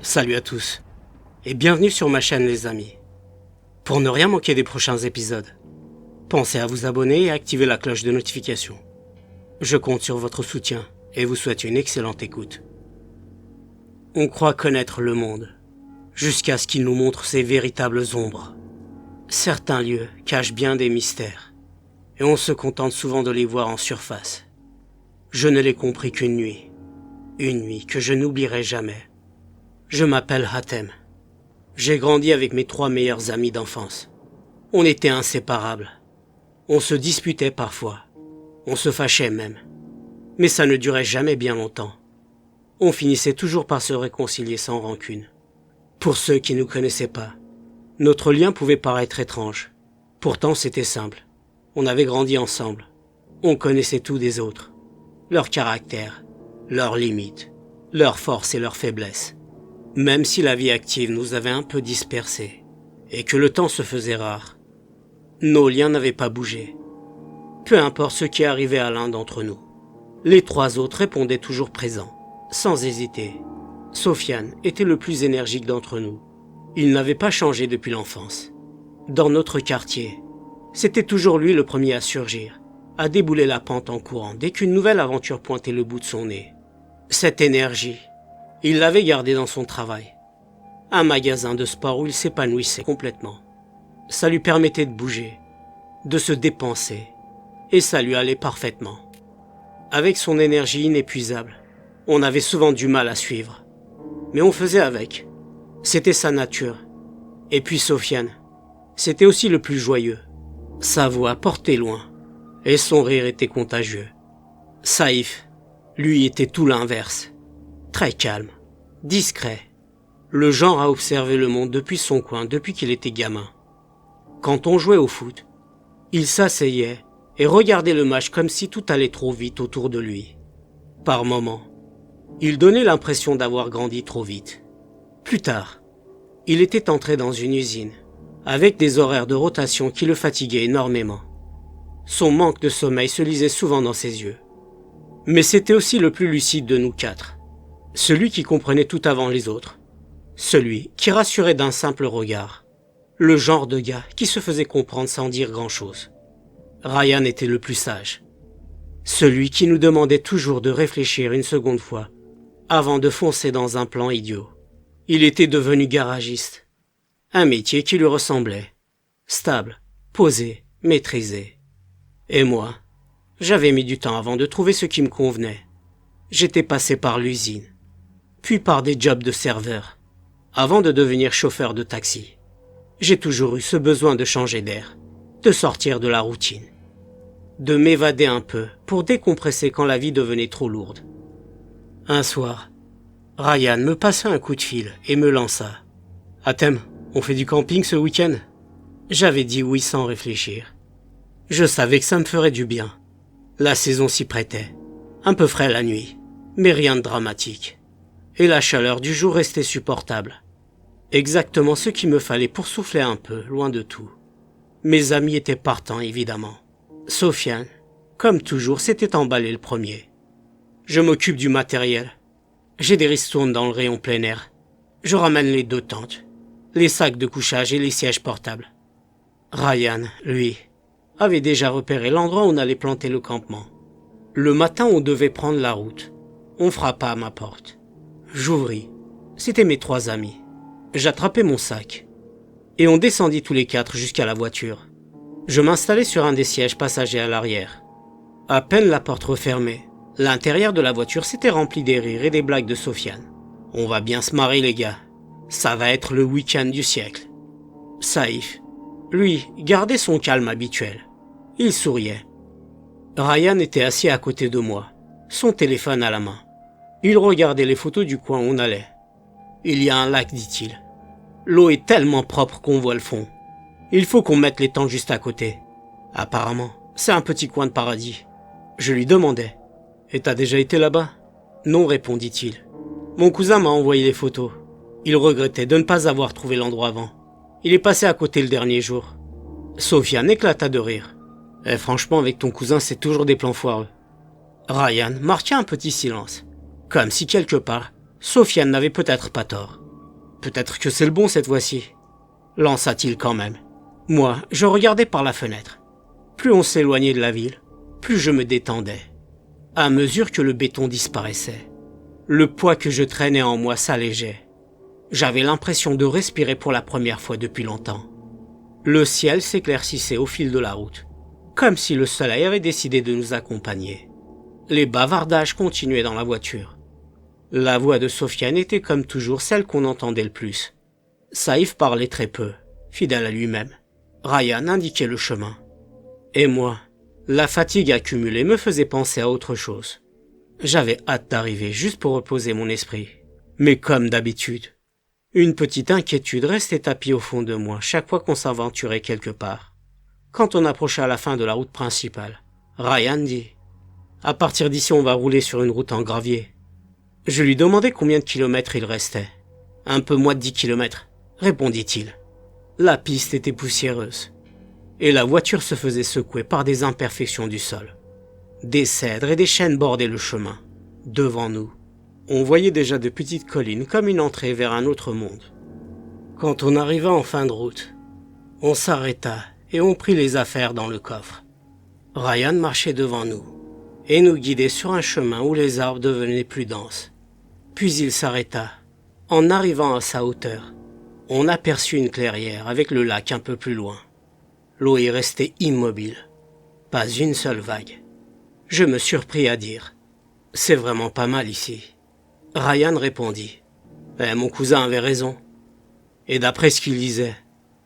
Salut à tous, et bienvenue sur ma chaîne les amis. Pour ne rien manquer des prochains épisodes, pensez à vous abonner et à activer la cloche de notification. Je compte sur votre soutien et vous souhaite une excellente écoute. On croit connaître le monde, jusqu'à ce qu'il nous montre ses véritables ombres. Certains lieux cachent bien des mystères, et on se contente souvent de les voir en surface. Je ne l'ai compris qu'une nuit, une nuit que je n'oublierai jamais. Je m'appelle Hatem. J'ai grandi avec mes 3 meilleurs amis d'enfance. On était inséparables. On se disputait parfois. On se fâchait même. Mais ça ne durait jamais bien longtemps. On finissait toujours par se réconcilier sans rancune. Pour ceux qui ne nous connaissaient pas, notre lien pouvait paraître étrange. Pourtant c'était simple. On avait grandi ensemble. On connaissait tout des autres. Leur caractère, leurs limites, leurs forces et leurs faiblesses. Même si la vie active nous avait un peu dispersés et que le temps se faisait rare, nos liens n'avaient pas bougé. Peu importe ce qui arrivait à l'un d'entre nous, les 3 autres répondaient toujours présents, sans hésiter. Sofiane était le plus énergique d'entre nous. Il n'avait pas changé depuis l'enfance. Dans notre quartier, c'était toujours lui le premier à surgir, à débouler la pente en courant dès qu'une nouvelle aventure pointait le bout de son nez. Cette énergie, il l'avait gardée dans son travail. Un magasin de sport où il s'épanouissait complètement. Ça lui permettait de bouger, de se dépenser, et ça lui allait parfaitement. Avec son énergie inépuisable, on avait souvent du mal à suivre. Mais on faisait avec. C'était sa nature. Et puis Sofiane, c'était aussi le plus joyeux. Sa voix portait loin, et son rire était contagieux. Saïf, lui, était tout l'inverse. Très calme, discret, le genre à observer le monde depuis son coin depuis qu'il était gamin. Quand on jouait au foot, il s'asseyait et regardait le match comme si tout allait trop vite autour de lui. Par moments, il donnait l'impression d'avoir grandi trop vite. Plus tard, il était entré dans une usine, avec des horaires de rotation qui le fatiguaient énormément. Son manque de sommeil se lisait souvent dans ses yeux. Mais c'était aussi le plus lucide de nous 4. Celui qui comprenait tout avant les autres. Celui qui rassurait d'un simple regard. Le genre de gars qui se faisait comprendre sans dire grand-chose. Ryan était le plus sage. Celui qui nous demandait toujours de réfléchir une seconde fois avant de foncer dans un plan idiot. Il était devenu garagiste. Un métier qui lui ressemblait. Stable, posé, maîtrisé. Et moi, j'avais mis du temps avant de trouver ce qui me convenait. J'étais passé par l'usine, puis par des jobs de serveur, avant de devenir chauffeur de taxi. J'ai toujours eu ce besoin de changer d'air, de sortir de la routine, de m'évader un peu pour décompresser quand la vie devenait trop lourde. Un soir, Ryan me passa un coup de fil et me lança. « Hatem, on fait du camping ce week-end » J'avais dit oui sans réfléchir. Je savais que ça me ferait du bien. La saison s'y prêtait. Un peu frais la nuit, mais rien de dramatique. Et la chaleur du jour restait supportable. Exactement ce qu'il me fallait pour souffler un peu, loin de tout. Mes amis étaient partants, évidemment. Sofiane, comme toujours, s'était emballé le premier. Je m'occupe du matériel. J'ai des ristournes dans le rayon plein air. Je ramène les 2 tentes, les sacs de couchage et les sièges portables. Ryan, lui, avait déjà repéré l'endroit où on allait planter le campement. Le matin, on devait prendre la route. On frappa à ma porte. J'ouvris. C'était mes 3 amis. J'attrapai mon sac. Et on descendit tous les 4 jusqu'à la voiture. Je m'installai sur un des sièges passagers à l'arrière. À peine la porte refermée, l'intérieur de la voiture s'était rempli des rires et des blagues de Sofiane. On va bien se marrer les gars. Ça va être le week-end du siècle. Saïf, lui, gardait son calme habituel. Il souriait. Ryan était assis à côté de moi, son téléphone à la main. Il regardait les photos du coin où on allait. « Il y a un lac, dit-il. L'eau est tellement propre qu'on voit le fond. Il faut qu'on mette les tentes juste à côté. Apparemment, c'est un petit coin de paradis. » Je lui demandais. « Et t'as déjà été là-bas » ? ?»« Non, répondit-il. Mon cousin m'a envoyé les photos. Il regrettait de ne pas avoir trouvé l'endroit avant. Il est passé à côté le dernier jour. » Sofiane éclata de rire. « franchement, avec ton cousin, c'est toujours des plans foireux. » Ryan marqua un petit silence, comme si quelque part, Sofiane n'avait peut-être pas tort. Peut-être que c'est le bon cette fois-ci, lança-t-il quand même. Moi, je regardais par la fenêtre. Plus on s'éloignait de la ville, plus je me détendais. À mesure que le béton disparaissait, le poids que je traînais en moi s'allégeait. J'avais l'impression de respirer pour la première fois depuis longtemps. Le ciel s'éclaircissait au fil de la route, comme si le soleil avait décidé de nous accompagner. Les bavardages continuaient dans la voiture. La voix de Sofiane était comme toujours celle qu'on entendait le plus. Saïf parlait très peu, fidèle à lui-même. Ryan indiquait le chemin. Et moi, la fatigue accumulée me faisait penser à autre chose. J'avais hâte d'arriver juste pour reposer mon esprit. Mais comme d'habitude, une petite inquiétude restait tapie au fond de moi chaque fois qu'on s'aventurait quelque part. Quand on approchait à la fin de la route principale, Ryan dit « À partir d'ici, on va rouler sur une route en gravier. » Je lui demandai combien de kilomètres il restait. « Un peu moins de 10 kilomètres, » répondit-il. La piste était poussiéreuse, et la voiture se faisait secouer par des imperfections du sol. Des cèdres et des chênes bordaient le chemin. Devant nous, on voyait déjà de petites collines comme une entrée vers un autre monde. Quand on arriva en fin de route, on s'arrêta et on prit les affaires dans le coffre. Ryan marchait devant nous et nous guidait sur un chemin où les arbres devenaient plus denses. Puis il s'arrêta. En arrivant à sa hauteur, on aperçut une clairière avec le lac un peu plus loin. L'eau y restait immobile. Pas une seule vague. Je me surpris à dire « C'est vraiment pas mal ici ». Ryan répondit « Mon cousin avait raison. » Et d'après ce qu'il disait,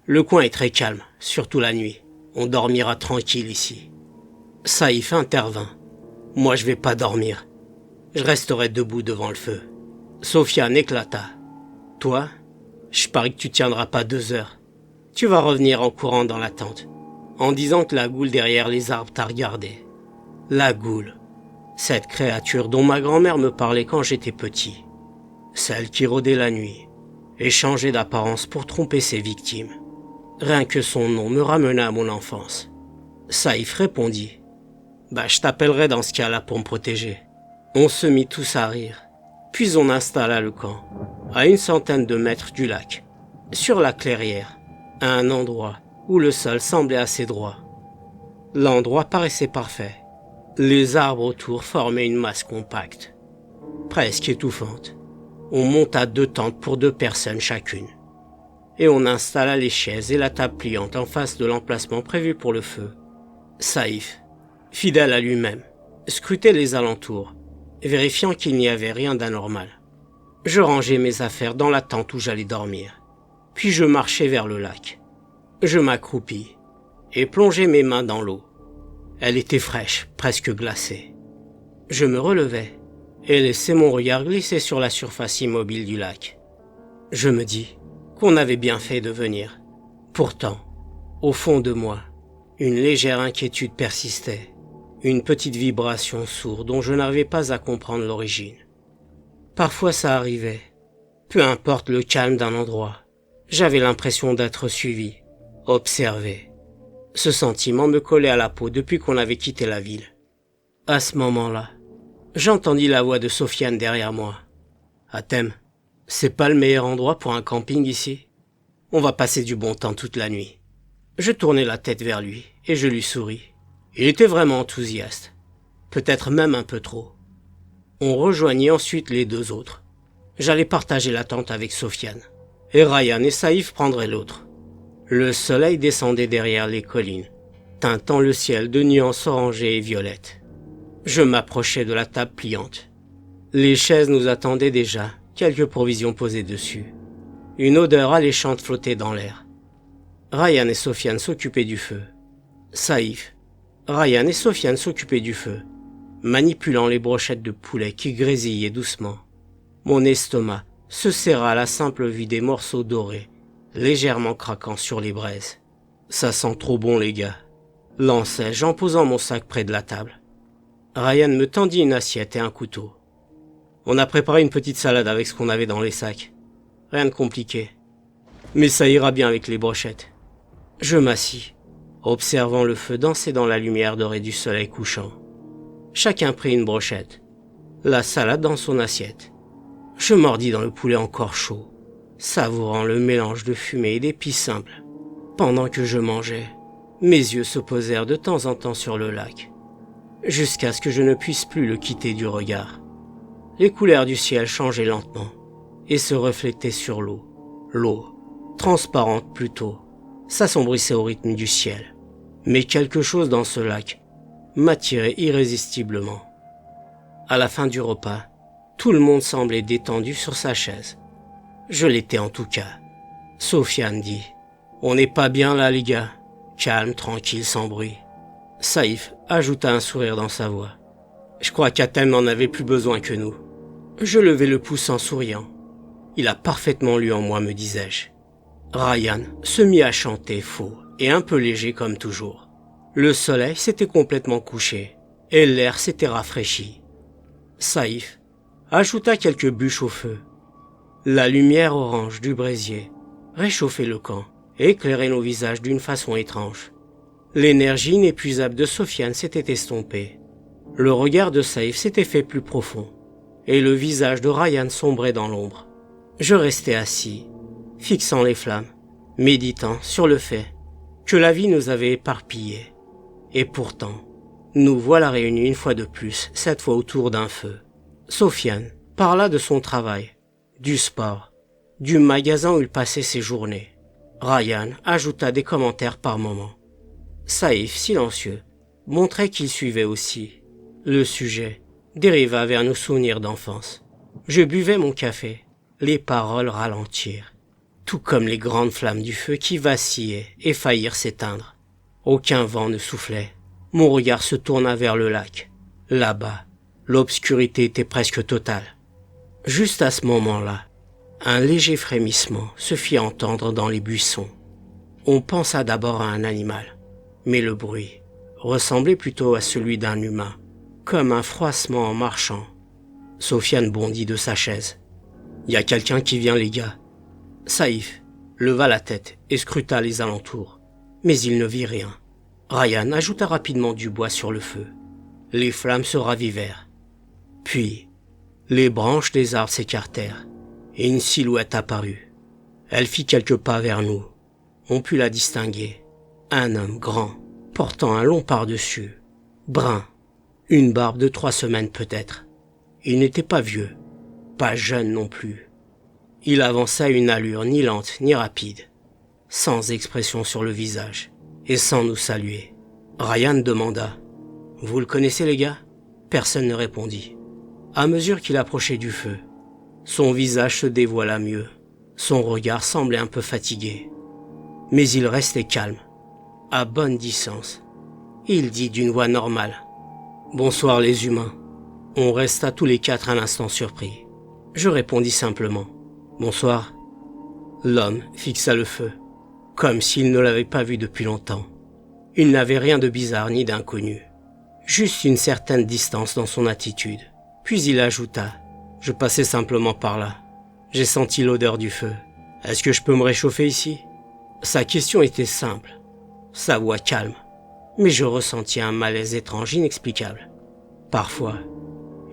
le coin est très calme, surtout la nuit. On dormira tranquille ici. Saïf intervint. « Moi je vais pas dormir. Je resterai debout devant le feu. » Sofiane éclata. « Toi, je parie que tu tiendras pas 2 heures. Tu vas revenir en courant dans la tente, en disant que la goule derrière les arbres t'a regardé. » La goule, cette créature dont ma grand-mère me parlait quand j'étais petit. Celle qui rôdait la nuit et changeait d'apparence pour tromper ses victimes. Rien que son nom me ramena à mon enfance. Saïf répondit « je t'appellerai dans ce cas-là pour me protéger. » On se mit tous à rire. Puis on installa le camp, à une centaine de mètres du lac, sur la clairière, à un endroit où le sol semblait assez droit. L'endroit paraissait parfait. Les arbres autour formaient une masse compacte, presque étouffante. On monta 2 tentes pour 2 personnes chacune. Et on installa les chaises et la table pliante en face de l'emplacement prévu pour le feu. Saïf, fidèle à lui-même, scrutait les alentours, vérifiant qu'il n'y avait rien d'anormal. Je rangeai mes affaires dans la tente où j'allais dormir. Puis je marchai vers le lac. Je m'accroupis et plongeai mes mains dans l'eau. Elle était fraîche, presque glacée. Je me relevai et laissai mon regard glisser sur la surface immobile du lac. Je me dis qu'on avait bien fait de venir. Pourtant, au fond de moi, une légère inquiétude persistait, une petite vibration sourde dont je n'arrivais pas à comprendre l'origine. Parfois ça arrivait. Peu importe le calme d'un endroit, j'avais l'impression d'être suivi, observé. Ce sentiment me collait à la peau depuis qu'on avait quitté la ville. À ce moment-là, j'entendis la voix de Sofiane derrière moi. « Atem, c'est pas le meilleur endroit pour un camping ici. On va passer du bon temps toute la nuit. » Je tournai la tête vers lui et je lui souris. Il était vraiment enthousiaste, peut-être même un peu trop. On rejoignit ensuite les 2 autres. J'allais partager la tente avec Sofiane, et Ryan et Saïf prendraient l'autre. Le soleil descendait derrière les collines, teintant le ciel de nuances orangées et violettes. Je m'approchai de la table pliante. Les chaises nous attendaient déjà, quelques provisions posées dessus. Une odeur alléchante flottait dans l'air. Ryan et Sofiane s'occupaient du feu. Ryan et Sofiane s'occupaient du feu, manipulant les brochettes de poulet qui grésillaient doucement. Mon estomac se serra à la simple vue des morceaux dorés, légèrement craquant sur les braises. « Ça sent trop bon, les gars », lançai-je en posant mon sac près de la table. Ryan me tendit une assiette et un couteau. On a préparé une petite salade avec ce qu'on avait dans les sacs. Rien de compliqué. Mais ça ira bien avec les brochettes. Je m'assis, observant le feu danser dans la lumière dorée du soleil couchant. Chacun prit une brochette, la salade dans son assiette. Je mordis dans le poulet encore chaud. savourant le mélange de fumée et d'épices simples. Pendant que je mangeais, mes yeux se posèrent de temps en temps sur le lac, jusqu'à ce que je ne puisse plus le quitter du regard. Les couleurs du ciel changeaient lentement et se reflétaient sur l'eau. L'eau, transparente plutôt, s'assombrissait au rythme du ciel. Mais quelque chose dans ce lac m'attirait irrésistiblement. À la fin du repas, tout le monde semblait détendu sur sa chaise. Je l'étais en tout cas. Sofiane dit « On n'est pas bien là les gars, calme, tranquille, sans bruit. » Saïf ajouta un sourire dans sa voix. « Je crois qu'Athènes n'en avait plus besoin que nous. » Je levai le pouce en souriant. Il a parfaitement lu en moi, me disais-je. Ryan se mit à chanter faux et un peu léger comme toujours. Le soleil s'était complètement couché et l'air s'était rafraîchi. Saïf ajouta quelques bûches au feu. La lumière orange du brésier réchauffait le camp et éclairait nos visages d'une façon étrange. L'énergie inépuisable de Sofiane s'était estompée. Le regard de Saïf s'était fait plus profond et le visage de Ryan sombrait dans l'ombre. Je restais assis, fixant les flammes, méditant sur le fait que la vie nous avait éparpillés. Et pourtant, nous voilà réunis une fois de plus, cette fois autour d'un feu. Sofiane parla de son travail, du sport, du magasin où il passait ses journées. Ryan ajouta des commentaires par moments. Saïf, silencieux, montrait qu'il suivait aussi. Le sujet dériva vers nos souvenirs d'enfance. Je buvais mon café. Les paroles ralentirent, tout comme les grandes flammes du feu qui vacillaient et faillirent s'éteindre. Aucun vent ne soufflait. Mon regard se tourna vers le lac. Là-bas, l'obscurité était presque totale. Juste à ce moment-là, un léger frémissement se fit entendre dans les buissons. On pensa d'abord à un animal, mais le bruit ressemblait plutôt à celui d'un humain, comme un froissement en marchant. Sofiane bondit de sa chaise. « Y a quelqu'un qui vient, les gars. » Saïf leva la tête et scruta les alentours, mais il ne vit rien. Ryan ajouta rapidement du bois sur le feu. Les flammes se ravivèrent. Puis, les branches des arbres s'écartèrent et une silhouette apparut. Elle fit quelques pas vers nous. On put la distinguer. Un homme grand, portant un long par-dessus, brun, une barbe de 3 semaines peut-être. Il n'était pas vieux, pas jeune non plus. Il avança à une allure ni lente ni rapide, sans expression sur le visage et sans nous saluer. Ryan demanda « Vous le connaissez les gars ?» Personne ne répondit. À mesure qu'il approchait du feu, son visage se dévoila mieux. Son regard semblait un peu fatigué. Mais il restait calme, à bonne distance. Il dit d'une voix normale « Bonsoir les humains ». On resta tous les 4 un instant surpris. Je répondis simplement « Bonsoir ». L'homme fixa le feu, comme s'il ne l'avait pas vu depuis longtemps. Il n'avait rien de bizarre ni d'inconnu, juste une certaine distance dans son attitude. Puis il ajouta « Je passais simplement par là. J'ai senti l'odeur du feu. Est-ce que je peux me réchauffer ici ?» Sa question était simple, sa voix calme, mais je ressentis un malaise étrange inexplicable. Parfois,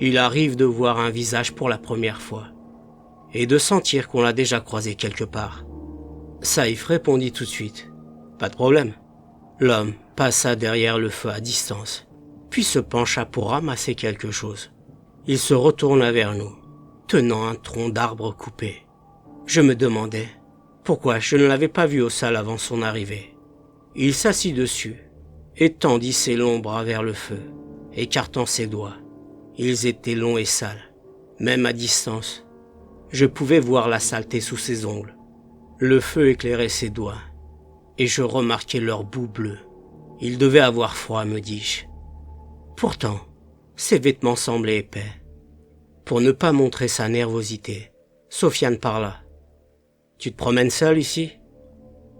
il arrive de voir un visage pour la première fois et de sentir qu'on l'a déjà croisé quelque part. Saïf répondit tout de suite « Pas de problème ». L'homme passa derrière le feu à distance, puis se pencha pour ramasser quelque chose. Il se retourna vers nous, tenant un tronc d'arbre coupé. Je me demandais pourquoi je ne l'avais pas vu au sol avant son arrivée. Il s'assit dessus et tendit ses longs bras vers le feu, écartant ses doigts. Ils étaient longs et sales. Même à distance, je pouvais voir la saleté sous ses ongles. Le feu éclairait ses doigts, et je remarquais leur bout bleu. Il devait avoir froid, me dis-je. Pourtant, ses vêtements semblaient épais. Pour ne pas montrer sa nervosité, Sofiane parla. « Tu te promènes seul ici ?»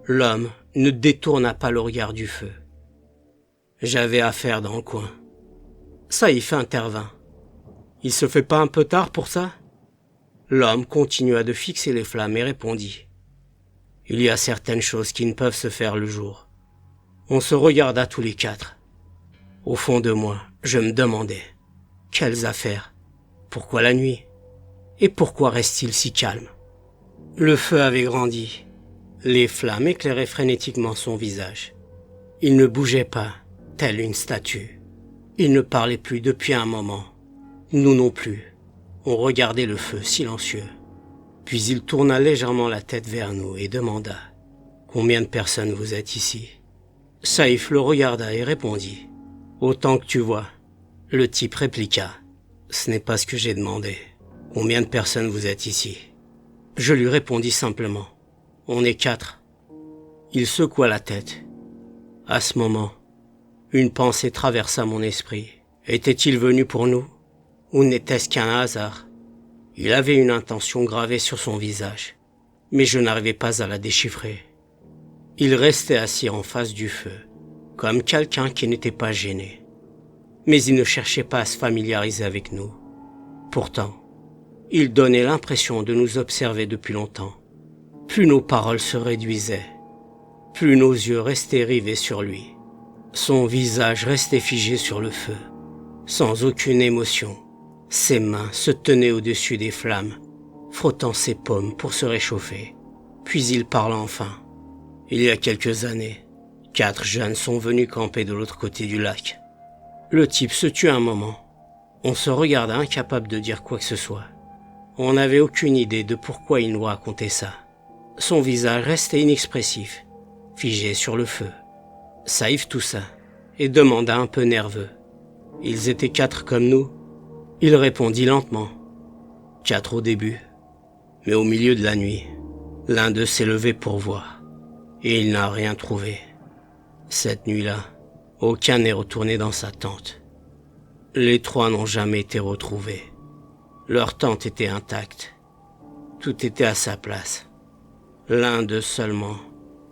L'homme ne détourna pas le regard du feu. J'avais affaire dans le coin. Saïf intervint. « Il se fait pas un peu tard pour ça ?» L'homme continua de fixer les flammes et répondit. « Il y a certaines choses qui ne peuvent se faire le jour. » On se regarda tous les 4. Au fond de moi, je me demandais. Quelles affaires? Pourquoi la nuit? Et pourquoi reste-t-il si calme? Le feu avait grandi. Les flammes éclairaient frénétiquement son visage. Il ne bougeait pas, tel une statue. Il ne parlait plus depuis un moment. Nous non plus. On regardait le feu silencieux. Puis il tourna légèrement la tête vers nous et demanda « Combien de personnes vous êtes ici ?» Saïf le regarda et répondit « Autant que tu vois. » Le type répliqua « Ce n'est pas ce que j'ai demandé. Combien de personnes vous êtes ici ?» Je lui répondis simplement « On est 4. » Il secoua la tête. À ce moment, une pensée traversa mon esprit. Était-il venu pour nous? Ou n'était-ce qu'un hasard? Il avait une intention gravée sur son visage, mais je n'arrivais pas à la déchiffrer. Il restait assis en face du feu, comme quelqu'un qui n'était pas gêné. Mais il ne cherchait pas à se familiariser avec nous. Pourtant, il donnait l'impression de nous observer depuis longtemps. Plus nos paroles se réduisaient, plus nos yeux restaient rivés sur lui. Son visage restait figé sur le feu, sans aucune émotion. Ses mains se tenaient au-dessus des flammes, frottant ses paumes pour se réchauffer. Puis il parla enfin. Il y a quelques années, 4 jeunes sont venus camper de l'autre côté du lac. Le type se tut un moment. On se regarda incapable de dire quoi que ce soit. On n'avait aucune idée de pourquoi il nous racontait ça. Son visage restait inexpressif, figé sur le feu. Saïf toussa et demanda un peu nerveux. « Ils étaient 4 comme nous ?» Il répondit lentement. 4 au début. Mais au milieu de la nuit, l'un d'eux s'est levé pour voir. Et il n'a rien trouvé. Cette nuit-là, aucun n'est retourné dans sa tente. Les 3 n'ont jamais été retrouvés. Leur tente était intacte. Tout était à sa place. L'un d'eux seulement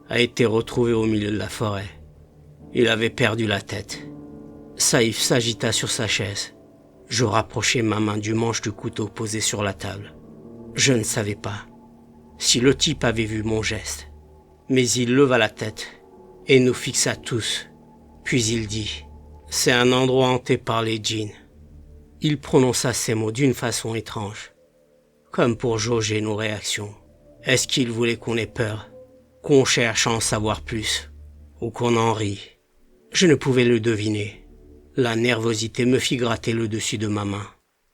a été retrouvé au milieu de la forêt. Il avait perdu la tête. Saïf s'agita sur sa chaise. Je rapprochai ma main du manche du couteau posé sur la table. Je ne savais pas si le type avait vu mon geste, mais il leva la tête et nous fixa tous. Puis il dit « C'est un endroit hanté par les djinns. » Il prononça ces mots d'une façon étrange, comme pour jauger nos réactions. Est-ce qu'il voulait qu'on ait peur, qu'on cherche à en savoir plus, ou qu'on en rit? Je ne pouvais le deviner. La nervosité me fit gratter le dessus de ma main.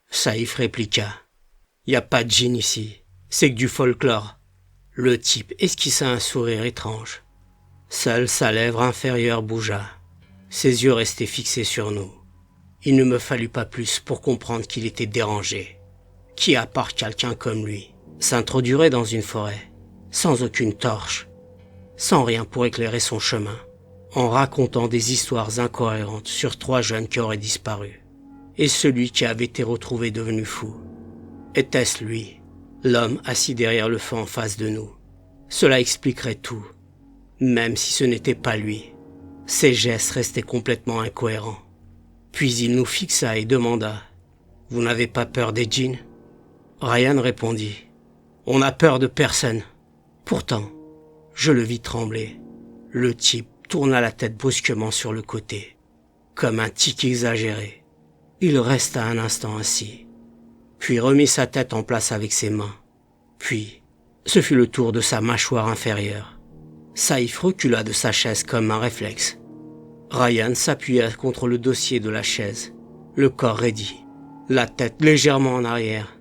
Saïf répliqua. « Y a pas de djinn ici, c'est que du folklore. » Le type esquissa un sourire étrange. Seule sa lèvre inférieure bougea. Ses yeux restaient fixés sur nous. Il ne me fallut pas plus pour comprendre qu'il était dérangé. Qui, à part quelqu'un comme lui, s'introduirait dans une forêt, sans aucune torche, sans rien pour éclairer son chemin, en racontant des histoires incohérentes sur 3 jeunes qui auraient disparu, et celui qui avait été retrouvé devenu fou? Était-ce lui, l'homme assis derrière le feu en face de nous? Cela expliquerait tout, même si ce n'était pas lui. Ses gestes restaient complètement incohérents. Puis il nous fixa et demanda « Vous n'avez pas peur des djinns ?» Ryan répondit « On n'a peur de personne. » Pourtant, je le vis trembler. Le type tourna la tête brusquement sur le côté, comme un tic exagéré. Il resta un instant assis, puis remit sa tête en place avec ses mains. Puis, ce fut le tour de sa mâchoire inférieure. Saïf recula de sa chaise comme un réflexe. Ryan s'appuya contre le dossier de la chaise, le corps raidi, la tête légèrement en arrière.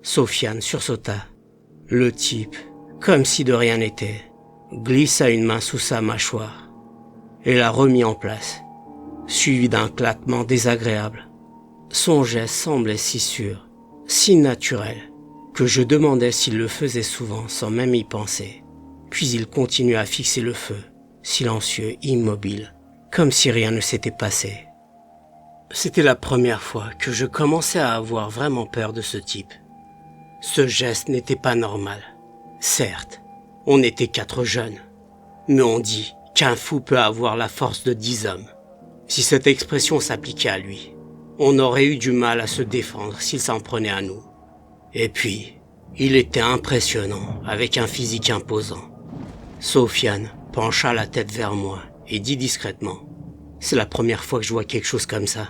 Sofiane sursauta. Le type, comme si de rien n'était, glissa une main sous sa mâchoire et la remit en place, suivi d'un claquement désagréable. Son geste semblait si sûr, si naturel, que je demandais s'il le faisait souvent sans même y penser. Puis il continua à fixer le feu, silencieux, immobile, comme si rien ne s'était passé. C'était la première fois que je commençais à avoir vraiment peur de ce type. Ce geste n'était pas normal. Certes, on était 4 jeunes, mais on dit qu'un fou peut avoir la force de 10 hommes. Si cette expression s'appliquait à lui, on aurait eu du mal à se défendre s'il s'en prenait à nous. Et puis, il était impressionnant, avec un physique imposant. Sofiane pencha la tête vers moi et dit discrètement « C'est la première fois que je vois quelque chose comme ça. »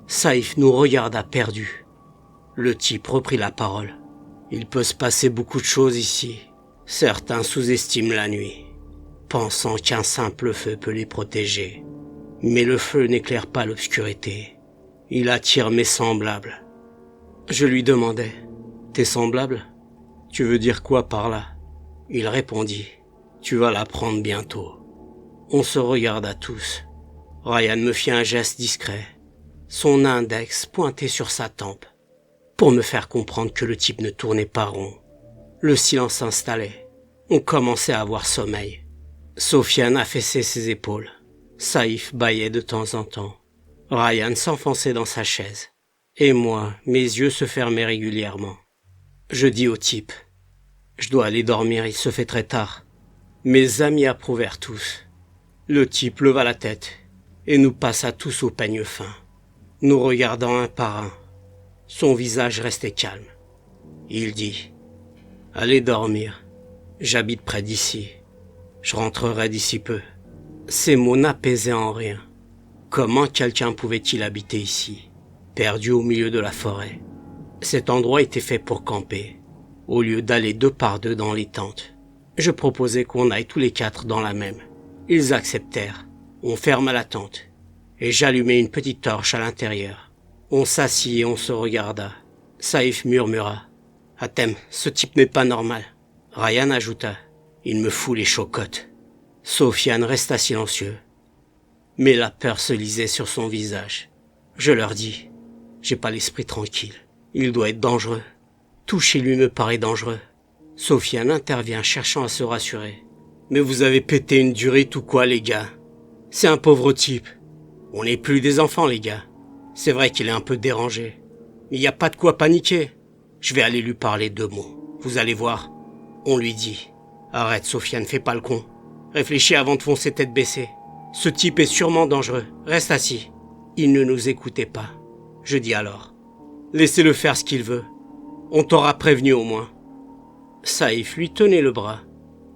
Saïf nous regarda perdus. Le type reprit la parole. « Il peut se passer beaucoup de choses ici. Certains sous-estiment la nuit, pensant qu'un simple feu peut les protéger. Mais le feu n'éclaire pas l'obscurité. Il attire mes semblables. Je lui demandai, « Tes semblables? Tu veux dire quoi par là ?» Il répondit, « Tu vas l'apprendre bientôt. » On se regarda tous. Ryan me fit un geste discret, son index pointé sur sa tempe, pour me faire comprendre que le type ne tournait pas rond. Le silence s'installait. On commençait à avoir sommeil. Sofiane affaissait ses épaules. Saïf bâillait de temps en temps. Ryan s'enfonçait dans sa chaise. Et moi, mes yeux se fermaient régulièrement. Je dis au type, « Je dois aller dormir, il se fait très tard. » Mes amis approuvèrent tous. Le type leva la tête et nous passa tous au peigne fin, nous regardant un par un. Son visage restait calme. Il dit, « Allez dormir. J'habite près d'ici. Je rentrerai d'ici peu. » Ces mots n'apaisaient en rien. Comment quelqu'un pouvait-il habiter ici, perdu au milieu de la forêt? Cet endroit était fait pour camper, au lieu d'aller 2 par 2 dans les tentes. Je proposais qu'on aille tous les 4 dans la même. Ils acceptèrent. On ferma la tente, et j'allumai une petite torche à l'intérieur. On s'assit et on se regarda. Saïf murmura, « Hatem, ce type n'est pas normal. » Ryan ajouta, « Il me fout les chocottes. » Sofiane resta silencieux, mais la peur se lisait sur son visage. Je leur dis, « J'ai pas l'esprit tranquille. Il doit être dangereux. Tout chez lui me paraît dangereux. » Sofiane intervient cherchant à se rassurer. « Mais vous avez pété une durite ou quoi, les gars? C'est un pauvre type. On n'est plus des enfants, les gars. C'est vrai qu'il est un peu dérangé. Mais il n'y a pas de quoi paniquer. Je vais aller lui parler 2 mots. Vous allez voir. » On lui dit, « Arrête, Sofiane, fais pas le con. Réfléchis avant de foncer tête baissée. Ce type est sûrement dangereux. Reste assis. » Il ne nous écoutait pas. Je dis alors, « Laissez-le faire ce qu'il veut. On t'aura prévenu au moins. » Saïf lui tenait le bras,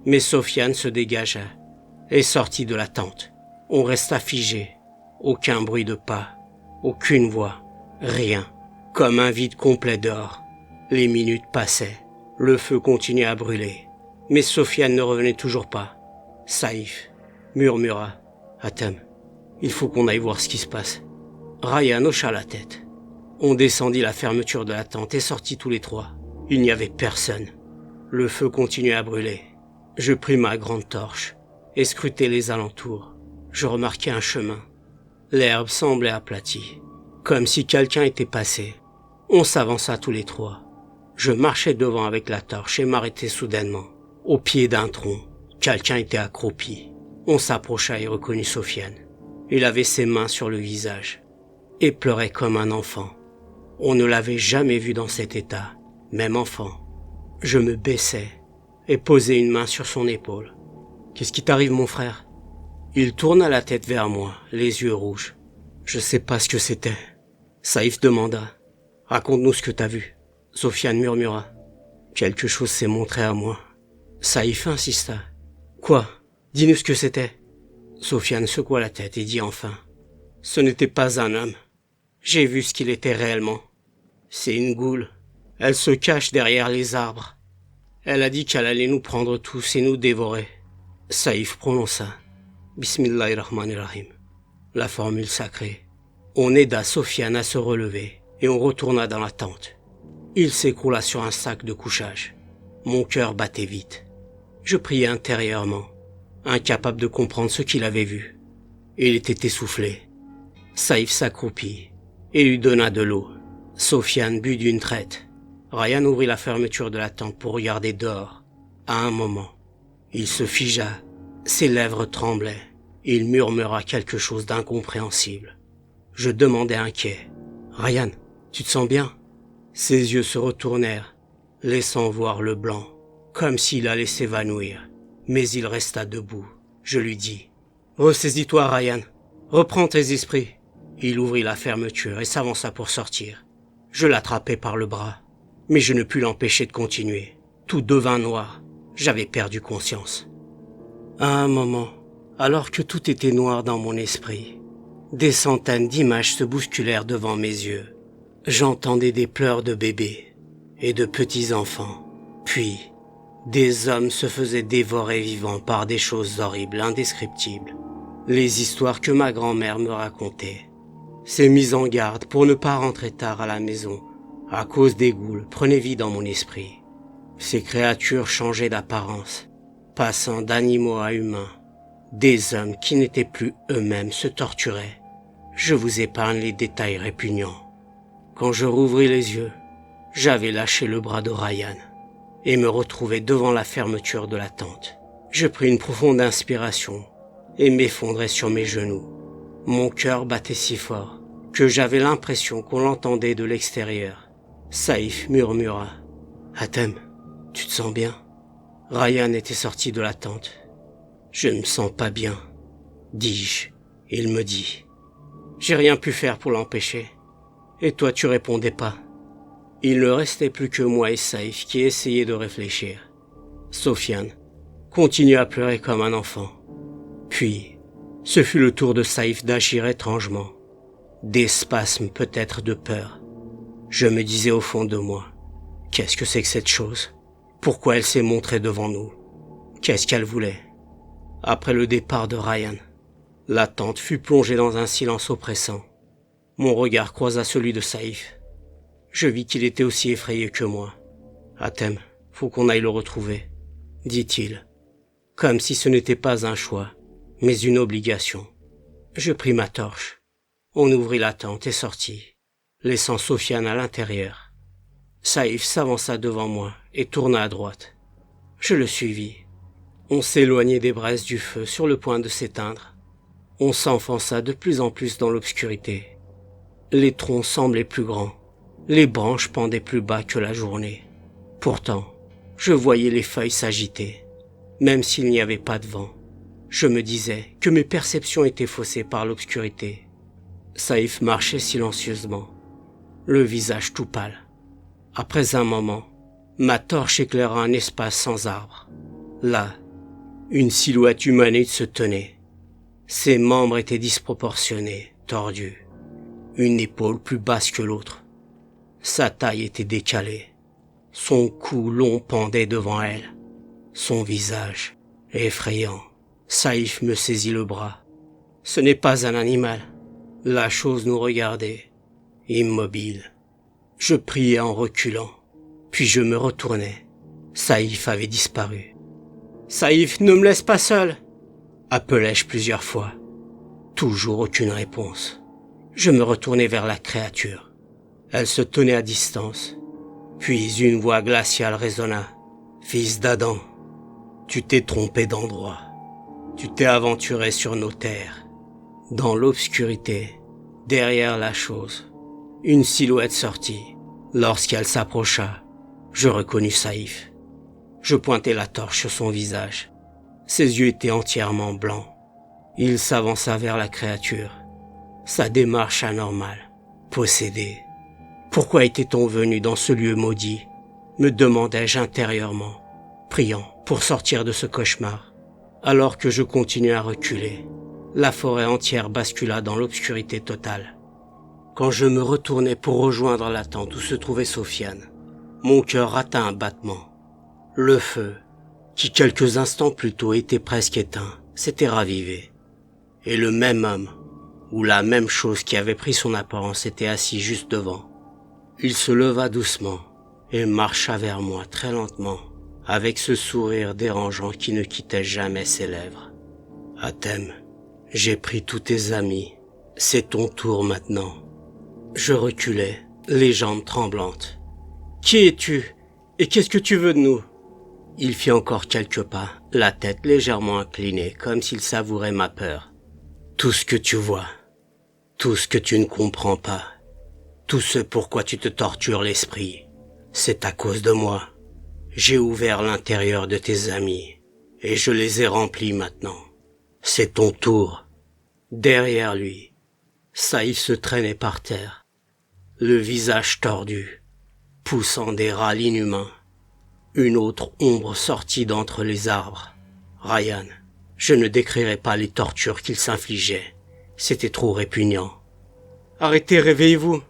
mais Sofiane se dégagea et sortit de la tente. On resta figé. Aucun bruit de pas, aucune voix, rien. Comme un vide complet dehors. Les minutes passaient. Le feu continuait à brûler. Mais Sofiane ne revenait toujours pas. Saïf murmura, « Hatem, il faut qu'on aille voir ce qui se passe. » Ryan hocha la tête. On descendit la fermeture de la tente et sortit tous les 3. Il n'y avait personne. Le feu continuait à brûler. Je pris ma grande torche et scrutai les alentours. Je remarquai un chemin. L'herbe semblait aplatie, comme si quelqu'un était passé. On s'avança tous les 3. Je marchais devant avec la torche et m'arrêtai soudainement. Au pied d'un tronc, quelqu'un était accroupi. On s'approcha et reconnut Sofiane. Il avait ses mains sur le visage et pleurait comme un enfant. On ne l'avait jamais vu dans cet état, même enfant. Je me baissai et posai une main sur son épaule. « Qu'est-ce qui t'arrive, mon frère ?» Il tourna la tête vers moi, les yeux rouges. « Je sais pas ce que c'était. » Saïf demanda. « Raconte-nous ce que t'as vu. » Sofiane murmura. « Quelque chose s'est montré à moi. » Saïf insista. « Quoi? Dis-nous ce que c'était. » Sofiane secoua la tête et dit enfin. « Ce n'était pas un homme. J'ai vu ce qu'il était réellement. C'est une goule. Elle se cache derrière les arbres. Elle a dit qu'elle allait nous prendre tous et nous dévorer. » Saïf prononça. Bismillahirrahmanirrahim. La formule sacrée. On aida Sofiane à se relever et on retourna dans la tente. Il s'écroula sur un sac de couchage. Mon cœur battait vite. Je priais intérieurement, incapable de comprendre ce qu'il avait vu. Il était essoufflé. Saïf s'accroupit et lui donna de l'eau. Sofiane but d'une traite. Ryan ouvrit la fermeture de la tente pour regarder dehors. À un moment, il se figea, ses lèvres tremblaient. Il murmura quelque chose d'incompréhensible. Je demandai inquiet. « Ryan, tu te sens bien ?» Ses yeux se retournèrent, laissant voir le blanc, comme s'il allait s'évanouir. Mais il resta debout. Je lui dis, « Ressaisis-toi, Ryan. Reprends tes esprits. » Il ouvrit la fermeture et s'avança pour sortir. Je l'attrapai par le bras, mais je ne pus l'empêcher de continuer. Tout devint noir. J'avais perdu conscience. À un moment, alors que tout était noir dans mon esprit, des centaines d'images se bousculèrent devant mes yeux. J'entendais des pleurs de bébés et de petits-enfants. Puis, des hommes se faisaient dévorer vivants par des choses horribles, indescriptibles. Les histoires que ma grand-mère me racontait. Ces mises en garde pour ne pas rentrer tard à la maison, à cause des ghouls, prenaient vie dans mon esprit. Ces créatures changeaient d'apparence, passant d'animaux à humains. Des hommes qui n'étaient plus eux-mêmes se torturaient. Je vous épargne les détails répugnants. Quand je rouvris les yeux, j'avais lâché le bras de Ryan et me retrouvai devant la fermeture de la tente. Je pris une profonde inspiration et m'effondrai sur mes genoux. Mon cœur battait si fort que j'avais l'impression qu'on l'entendait de l'extérieur. Saïf murmura « Hatem, tu te sens bien ?» Ryan était sorti de la tente. « Je ne me sens pas bien, dis-je. » Il me dit « J'ai rien pu faire pour l'empêcher. Et toi tu répondais pas. » Il ne restait plus que moi et Saïf qui essayaient de réfléchir. Sofiane continua à pleurer comme un enfant. Puis, ce fut le tour de Saïf d'agir étrangement. Des spasmes peut-être de peur. Je me disais au fond de moi, qu'est-ce que c'est que cette chose? Pourquoi elle s'est montrée devant nous? Qu'est-ce qu'elle voulait? Après le départ de Ryan, la tente fut plongée dans un silence oppressant. Mon regard croisa celui de Saïf. Je vis qu'il était aussi effrayé que moi. « Hatem, faut qu'on aille le retrouver, » dit-il, comme si ce n'était pas un choix, mais une obligation. Je pris ma torche. On ouvrit la tente et sortit, laissant Sofiane à l'intérieur. Saïf s'avança devant moi et tourna à droite. Je le suivis. On s'éloignait des braises du feu sur le point de s'éteindre. On s'enfonça de plus en plus dans l'obscurité. Les troncs semblaient plus grands. Les branches pendaient plus bas que la journée. Pourtant, je voyais les feuilles s'agiter, même s'il n'y avait pas de vent. Je me disais que mes perceptions étaient faussées par l'obscurité. Saïf marchait silencieusement, le visage tout pâle. Après un moment, ma torche éclaira un espace sans arbres. Là, une silhouette humanoïde se tenait. Ses membres étaient disproportionnés, tordus, une épaule plus basse que l'autre. Sa taille était décalée. Son cou long pendait devant elle. Son visage, effrayant. Saïf me saisit le bras. Ce n'est pas un animal. La chose nous regardait, immobile. Je priais en reculant, puis je me retournai. Saïf avait disparu. « Saïf, ne me laisse pas seul !» appelai-je plusieurs fois. Toujours aucune réponse. Je me retournai vers la créature. Elle se tenait à distance. Puis une voix glaciale résonna. « Fils d'Adam, tu t'es trompé d'endroit. Tu t'es aventuré sur nos terres. » Dans l'obscurité, derrière la chose, une silhouette sortit. Lorsqu'elle s'approcha, je reconnus Saïf. Je pointai la torche sur son visage. Ses yeux étaient entièrement blancs. Il s'avança vers la créature. Sa démarche anormale, possédée. Pourquoi était-on venu dans ce lieu maudit? Me demandai-je intérieurement, priant pour sortir de ce cauchemar. Alors que je continuais à reculer, la forêt entière bascula dans l'obscurité totale. Quand je me retournai pour rejoindre la tente où se trouvait Sofiane, mon cœur rata un battement. Le feu, qui quelques instants plus tôt était presque éteint, s'était ravivé. Et le même homme, ou la même chose qui avait pris son apparence, était assis juste devant. Il se leva doucement et marcha vers moi très lentement, avec ce sourire dérangeant qui ne quittait jamais ses lèvres. « Hatem, j'ai pris tous tes amis. C'est ton tour maintenant. » Je reculai, les jambes tremblantes. « Qui es-tu? Et qu'est-ce que tu veux de nous ?» Il fit encore quelques pas, la tête légèrement inclinée, comme s'il savourait ma peur. « Tout ce que tu vois, tout ce que tu ne comprends pas, tout ce pourquoi tu te tortures l'esprit, c'est à cause de moi. J'ai ouvert l'intérieur de tes amis, et je les ai remplis maintenant. C'est ton tour. » Derrière lui, Saïf se traînait par terre, le visage tordu, poussant des râles inhumains. Une autre ombre sortit d'entre les arbres. Ryan, je ne décrirai pas les tortures qu'il s'infligeait. C'était trop répugnant. « Arrêtez, réveillez-vous.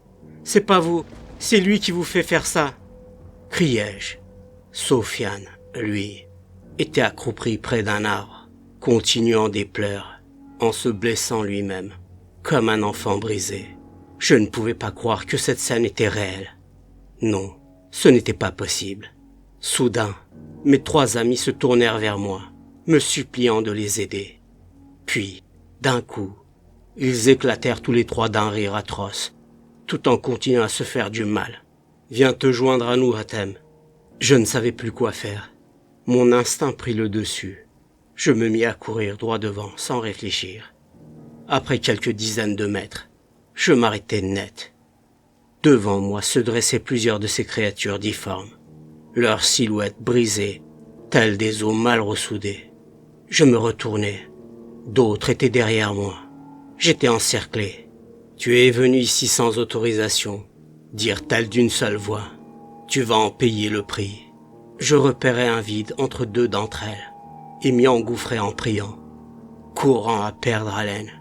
C'est pas vous, c'est lui qui vous fait faire ça. » criai-je. Sofiane, lui, était accroupi près d'un arbre, continuant des pleurs, en se blessant lui-même, comme un enfant brisé. Je ne pouvais pas croire que cette scène était réelle. Non, ce n'était pas possible. Soudain, mes 3 amis se tournèrent vers moi, me suppliant de les aider. Puis, d'un coup, ils éclatèrent tous les 3 d'un rire atroce, tout en continuant à se faire du mal. « Viens te joindre à nous, Hatem. » Je ne savais plus quoi faire. Mon instinct prit le dessus. Je me mis à courir droit devant, sans réfléchir. Après quelques dizaines de mètres, je m'arrêtai net. Devant moi se dressaient plusieurs de ces créatures difformes, leurs silhouettes brisées, telles des os mal ressoudés. Je me retournai. D'autres étaient derrière moi. J'étais encerclé. « Tu es venu ici sans autorisation », dirent-elles d'une seule voix. « Tu vas en payer le prix. » Je repérai un vide entre 2 d'entre elles et m'y engouffrai en priant. Courant à perdre haleine,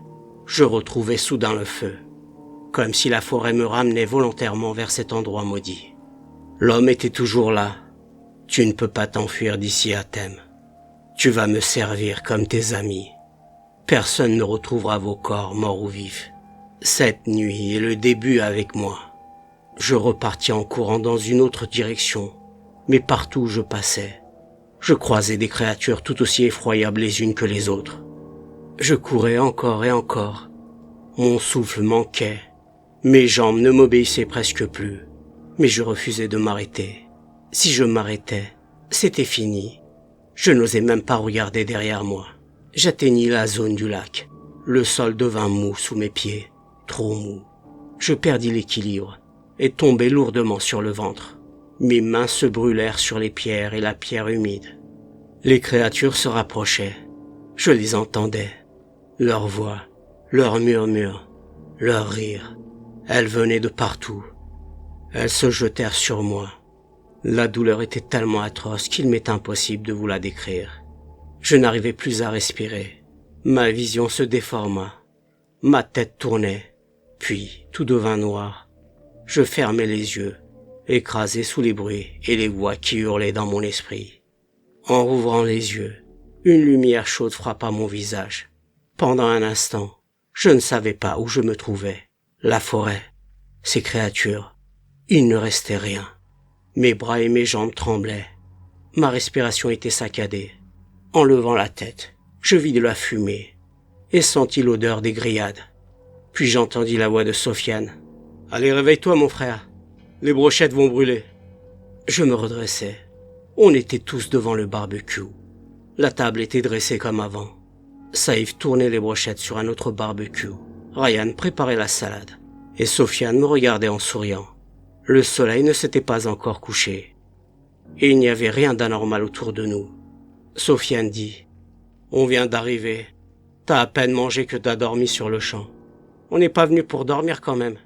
je retrouvai soudain le feu, comme si la forêt me ramenait volontairement vers cet endroit maudit. L'homme était toujours là. « Tu ne peux pas t'enfuir d'ici, Hatem. Tu vas me servir comme tes amis. Personne ne retrouvera vos corps, morts ou vifs. Cette nuit est le début avec moi. » Je repartis en courant dans une autre direction, mais partout où je passais, je croisais des créatures tout aussi effroyables les unes que les autres. Je courais encore et encore. Mon souffle manquait. Mes jambes ne m'obéissaient presque plus, mais je refusais de m'arrêter. Si je m'arrêtais, c'était fini. Je n'osais même pas regarder derrière moi. J'atteignis la zone du lac. Le sol devint mou sous mes pieds, trop mou. Je perdis l'équilibre et tombai lourdement sur le ventre. Mes mains se brûlèrent sur les pierres et la pierre humide. Les créatures se rapprochaient. Je les entendais. Leurs voix, leurs murmures, leurs rires. Elles venaient de partout. Elles se jetèrent sur moi. La douleur était tellement atroce qu'il m'est impossible de vous la décrire. Je n'arrivais plus à respirer. Ma vision se déforma. Ma tête tournait. Puis, tout devint noir. Je fermai les yeux, écrasé sous les bruits et les voix qui hurlaient dans mon esprit. En rouvrant les yeux, une lumière chaude frappa mon visage. Pendant un instant, je ne savais pas où je me trouvais. La forêt, ces créatures, il ne restait rien. Mes bras et mes jambes tremblaient. Ma respiration était saccadée. En levant la tête, je vis de la fumée et sentis l'odeur des grillades. Puis j'entendis la voix de Sofiane. « Allez, réveille-toi, mon frère. Les brochettes vont brûler. » Je me redressai. On était tous devant le barbecue. La table était dressée comme avant. Saïf tournait les brochettes sur un autre barbecue. Ryan préparait la salade. Et Sofiane me regardait en souriant. Le soleil ne s'était pas encore couché. Et il n'y avait rien d'anormal autour de nous. Sofiane dit « On vient d'arriver. T'as à peine mangé que t'as dormi sur le champ. On n'est pas venu pour dormir quand même. »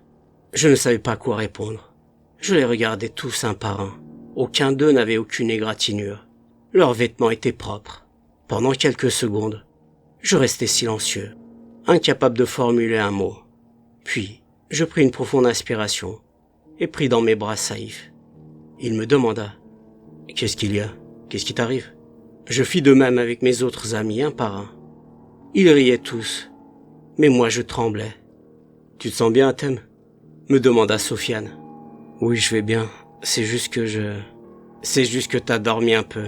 Je ne savais pas quoi répondre. Je les regardais tous un par un. Aucun d'eux n'avait aucune égratignure. Leurs vêtements étaient propres. Pendant quelques secondes, je restais silencieux, incapable de formuler un mot. Puis, je pris une profonde inspiration et pris dans mes bras Saïf. Il me demanda « Qu'est-ce qu'il y a? Qu'est-ce qui t'arrive ?» Je fis de même avec mes autres amis, un par un. Ils riaient tous, mais moi je tremblais. « Tu te sens bien, Hatem ?» me demanda Sofiane. « Oui, je vais bien. C'est juste que t'as dormi un peu.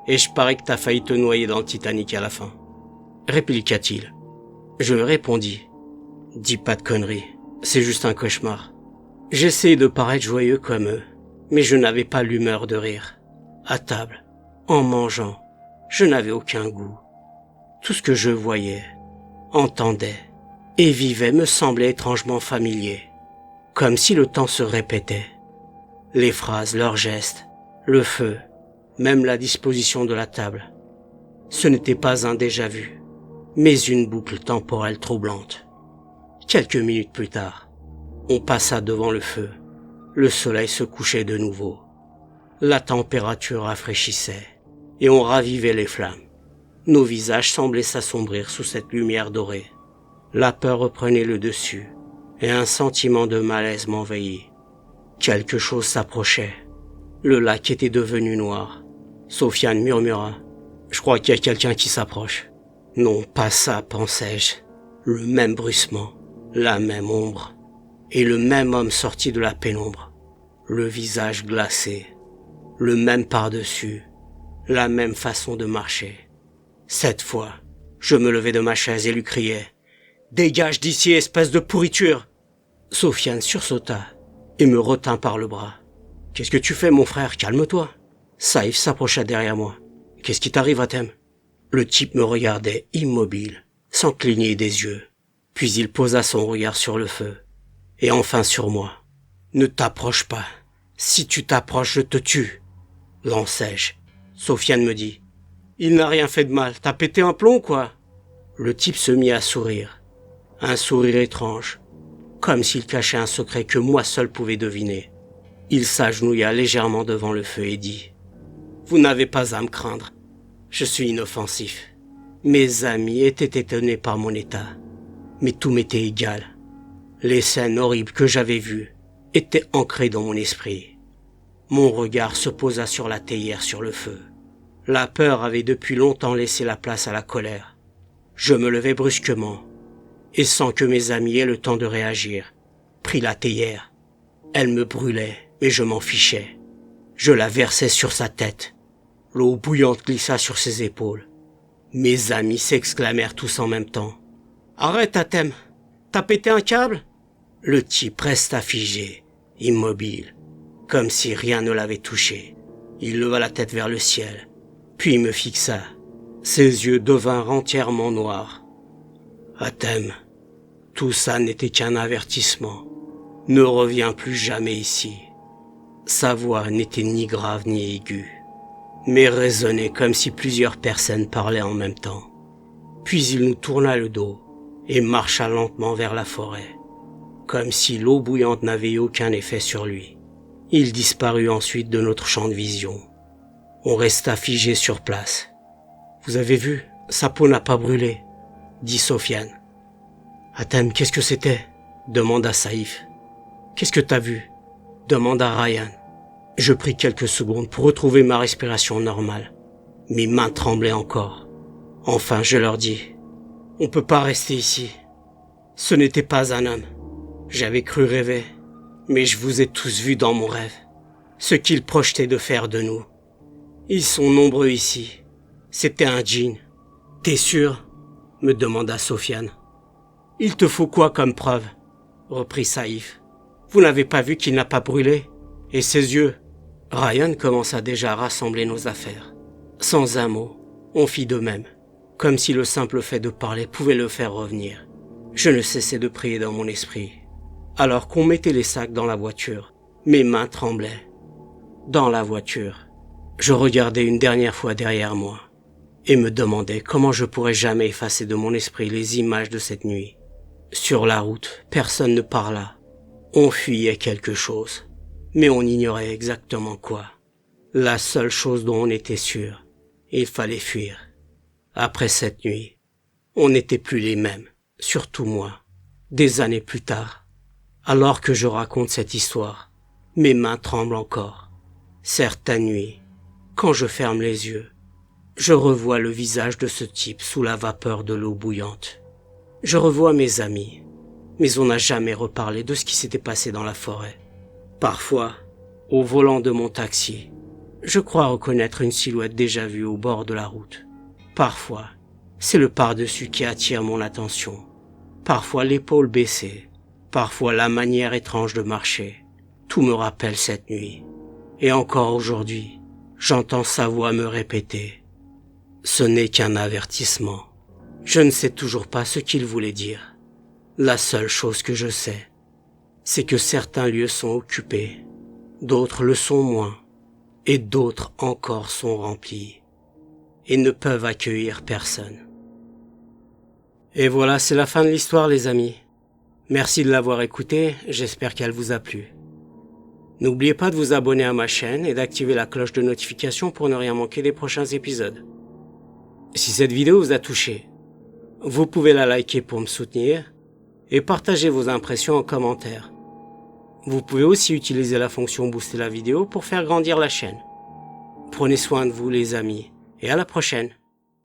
Et je parie que t'as failli te noyer dans le Titanic à la fin. » répliqua-t-il. Je lui répondis. « Dis pas de conneries. C'est juste un cauchemar. » J'essayais de paraître joyeux comme eux, mais je n'avais pas l'humeur de rire. À table, en mangeant, je n'avais aucun goût. Tout ce que je voyais, entendais et vivais me semblait étrangement familier, comme si le temps se répétait. Les phrases, leurs gestes, le feu, même la disposition de la table. Ce n'était pas un déjà-vu, mais une boucle temporelle troublante. Quelques minutes plus tard, on passa devant le feu. Le soleil se couchait de nouveau. La température rafraîchissait et on ravivait les flammes. Nos visages semblaient s'assombrir sous cette lumière dorée. La peur reprenait le dessus et un sentiment de malaise m'envahit. Quelque chose s'approchait. Le lac était devenu noir. Sofiane murmura. Je crois qu'il y a quelqu'un qui s'approche. Non, pas ça, pensai-je. Le même bruissement, la même ombre, et le même homme sorti de la pénombre, le visage glacé, le même par-dessus, la même façon de marcher. Cette fois, je me levai de ma chaise et lui criai « Dégage d'ici, espèce de pourriture !» Sofiane sursauta et me retint par le bras. « Qu'est-ce que tu fais, mon frère? Calme-toi !» Saïf s'approcha derrière moi. « Qu'est-ce qui t'arrive, Hatem ?» Le type me regardait immobile, sans cligner des yeux. Puis il posa son regard sur le feu, et enfin sur moi. « Ne t'approche pas. Si tu t'approches, je te tue. » lançai-je. Sofiane me dit « Il n'a rien fait de mal. T'as pété un plomb, quoi ?» Le type se mit à sourire. Un sourire étrange, comme s'il cachait un secret que moi seul pouvais deviner. Il s'agenouilla légèrement devant le feu et dit « Vous n'avez pas à me craindre. Je suis inoffensif. » Mes amis étaient étonnés par mon état, mais tout m'était égal. Les scènes horribles que j'avais vues étaient ancrées dans mon esprit. Mon regard se posa sur la théière sur le feu. La peur avait depuis longtemps laissé la place à la colère. Je me levai brusquement, et sans que mes amis aient le temps de réagir, pris la théière. Elle me brûlait, mais je m'en fichais. Je la versai sur sa tête. L'eau bouillante glissa sur ses épaules. Mes amis s'exclamèrent tous en même temps. « Arrête, Hatem! T'as pété un câble ?» Le type resta figé, immobile, comme si rien ne l'avait touché. Il leva la tête vers le ciel, puis me fixa. Ses yeux devinrent entièrement noirs. « Hatem, tout ça n'était qu'un avertissement. Ne reviens plus jamais ici. » Sa voix n'était ni grave ni aiguë, mais résonnait comme si plusieurs personnes parlaient en même temps. Puis il nous tourna le dos et marcha lentement vers la forêt, comme si l'eau bouillante n'avait eu aucun effet sur lui. Il disparut ensuite de notre champ de vision. On resta figé sur place. « Vous avez vu, sa peau n'a pas brûlé, » dit Sofiane. « Hatem, qu'est-ce que c'était ?» demanda Saïf. « Qu'est-ce que t'as vu ?» demanda Ryan. Je pris quelques secondes pour retrouver ma respiration normale. Mes mains tremblaient encore. Enfin, je leur dis « On peut pas rester ici. Ce n'était pas un homme. J'avais cru rêver, mais je vous ai tous vus dans mon rêve. Ce qu'ils projetaient de faire de nous. Ils sont nombreux ici. C'était un djinn. »« T'es sûr ?» me demanda Sofiane. « Il te faut quoi comme preuve ?» reprit Saïf. « Vous n'avez pas vu qu'il n'a pas brûlé? Et ses yeux ?» Ryan commença déjà à rassembler nos affaires. Sans un mot, on fit de même, comme si le simple fait de parler pouvait le faire revenir. Je ne cessais de prier dans mon esprit. Alors qu'on mettait les sacs dans la voiture, mes mains tremblaient. Dans la voiture, je regardais une dernière fois derrière moi et me demandais comment je pourrais jamais effacer de mon esprit les images de cette nuit. Sur la route, personne ne parla. On fuyait quelque chose, mais on ignorait exactement quoi. La seule chose dont on était sûr, il fallait fuir. Après cette nuit, on n'était plus les mêmes, surtout moi. Des années plus tard, alors que je raconte cette histoire, mes mains tremblent encore. Certaines nuits, quand je ferme les yeux, je revois le visage de ce type sous la vapeur de l'eau bouillante. Je revois mes amis, mais on n'a jamais reparlé de ce qui s'était passé dans la forêt. Parfois, au volant de mon taxi, je crois reconnaître une silhouette déjà vue au bord de la route. Parfois, c'est le par-dessus qui attire mon attention. Parfois l'épaule baissée, parfois la manière étrange de marcher. Tout me rappelle cette nuit. Et encore aujourd'hui, j'entends sa voix me répéter. Ce n'est qu'un avertissement. Je ne sais toujours pas ce qu'il voulait dire. La seule chose que je sais, c'est que certains lieux sont occupés, d'autres le sont moins, et d'autres encore sont remplis, et ne peuvent accueillir personne. Et voilà, c'est la fin de l'histoire, les amis. Merci de l'avoir écoutée, j'espère qu'elle vous a plu. N'oubliez pas de vous abonner à ma chaîne et d'activer la cloche de notification pour ne rien manquer des prochains épisodes. Si cette vidéo vous a touché, vous pouvez la liker pour me soutenir et partager vos impressions en commentaire. Vous pouvez aussi utiliser la fonction booster la vidéo pour faire grandir la chaîne. Prenez soin de vous les amis et à la prochaine.